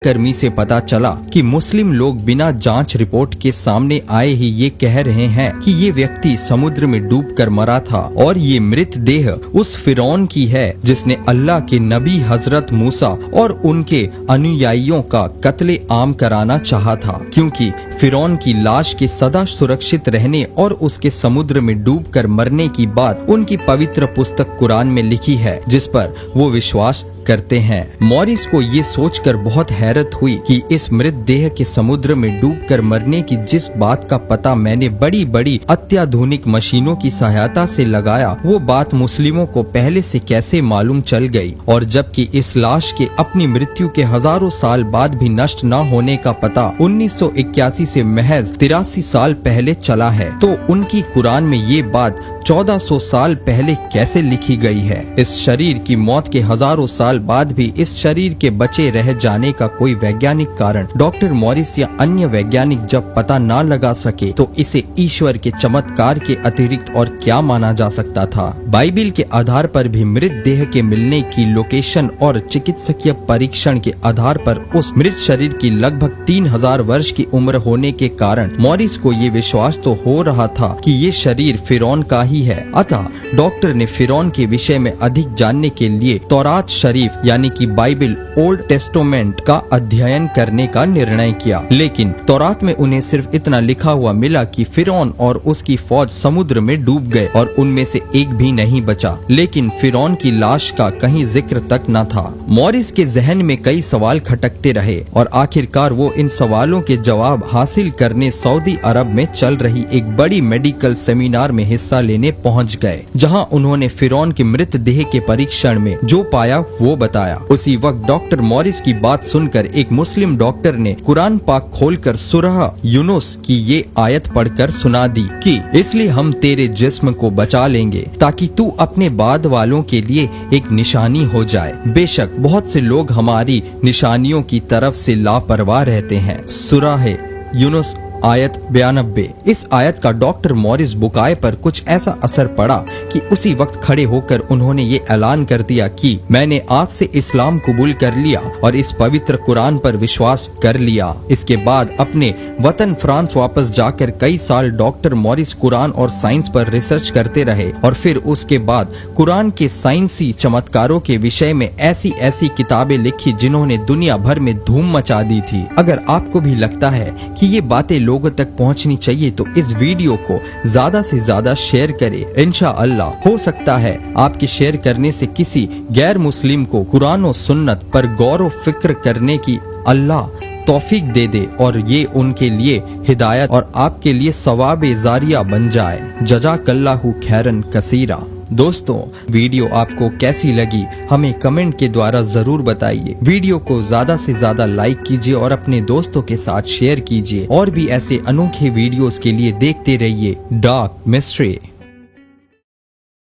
कर्मी से पता चला कि मुस्लिम लोग बिना जांच रिपोर्ट के सामने आए ही ये कह रहे हैं कि ये व्यक्ति समुद्र में डूबकर मरा था और ये मृत देह उस फिरौन की है जिसने अल्लाह के नबी हजरत मूसा और उनके अनुयायियों का कत्ले आम कराना चाहा था, क्योंकि फिरौन की लाश के सदा सुरक्षित रहने और उसके समुद्र में डूबकर मरने की बात उनकी पवित्र पुस्तक कुरान में लिखी है, जिस पर वो विश्वास करते हैं। मॉरिस को ये सोचकर बहुत हैरत हुई कि इस मृत देह के समुद्र में डूबकर मरने की जिस बात का पता मैंने बड़ी बड़ी अत्याधुनिक मशीनों की सहायता से लगाया, वो बात मुस्लिमों को पहले से कैसे मालूम चल गई, और जबकि इस लाश के अपनी मृत्यु के हजारों साल बाद भी नष्ट न होने का पता 1981 से महज 83 साल पहले चला है, तो उनकी कुरान में ये बात 1400 साल पहले कैसे लिखी गई है। इस शरीर की मौत के हजारों साल बाद भी इस शरीर के बचे रह जाने का कोई वैज्ञानिक कारण डॉक्टर मॉरिस या अन्य वैज्ञानिक जब पता न लगा सके, तो इसे ईश्वर के चमत्कार के अतिरिक्त और क्या माना जा सकता था। बाइबिल के आधार पर भी मृत देह के मिलने की लोकेशन और चिकित्सकीय परीक्षण के आधार पर उस मृत शरीर की लगभग 3000 वर्ष की उम्र होने के कारण मॉरिस को ये विश्वास तो हो रहा था कि ये शरीर फिरौन का ही है। अतः डॉक्टर ने फिरौन के विषय में अधिक जानने के लिए तौरात शरीफ यानी कि बाइबिल ओल्ड टेस्टामेंट का अध्ययन करने का निर्णय किया, लेकिन तौरात में उन्हें सिर्फ इतना लिखा हुआ मिला कि फिरौन और उसकी फौज समुद्र में डूब गए और उनमें से एक भी नहीं बचा, लेकिन फिरौन की लाश का कहीं जिक्र तक न था। मॉरिस के जहन में कई सवाल खटकते रहे और आखिरकार वो इन सवालों के जवाब हासिल करने सऊदी अरब में चल रही एक बड़ी मेडिकल सेमिनार में हिस्सा लेने पहुंच गए, जहां उन्होंने फिरौन के मृत देह के परीक्षण में जो पाया वो बताया। उसी वक्त डॉक्टर मॉरिस की बात सुनकर एक मुस्लिम डॉक्टर ने कुरान पाक खोलकर सूरह यूनुस की ये आयत पढ़कर सुना दी कि इसलिए हम तेरे जिस्म को बचा लेंगे ताकि तू अपने बाद वालों के लिए एक निशानी हो जाए। बेशक बहुत से लोग हमारी निशानियों की तरफ से लापरवाह रहते हैं। सूरह यूनुस आयत 92। इस आयत का डॉक्टर मॉरिस बुकाए पर कुछ ऐसा असर पड़ा कि उसी वक्त खड़े होकर उन्होंने ये ऐलान कर दिया कि मैंने आज से इस्लाम कबूल कर लिया और इस पवित्र कुरान पर विश्वास कर लिया। इसके बाद अपने वतन फ्रांस वापस जाकर कई साल डॉक्टर मॉरिस कुरान और साइंस पर रिसर्च करते रहे और फिर उसके बाद कुरान के साइंसी चमत्कारों के विषय में ऐसी ऐसी किताबें लिखी जिन्होंने दुनिया भर में धूम मचा दी थी। अगर आपको भी लगता है कि ये बातें लोगों तक पहुंचनी चाहिए तो इस वीडियो को ज्यादा से ज्यादा शेयर करें। इंशाअल्लाह हो सकता है आपके शेयर करने से किसी गैर मुस्लिम को कुरान और सुन्नत पर गौर व फिक्र करने की अल्लाह तौफीक दे दे और ये उनके लिए हिदायत और आपके लिए सवाब जारिया बन जाए। जज़ाकल्लाहु खैरन कसीरा। दोस्तों, वीडियो आपको कैसी लगी हमें कमेंट के द्वारा जरूर बताइए। वीडियो को ज्यादा से ज्यादा लाइक कीजिए और अपने दोस्तों के साथ शेयर कीजिए। और भी ऐसे अनोखे वीडियोस के लिए देखते रहिए डार्क मिस्ट्री।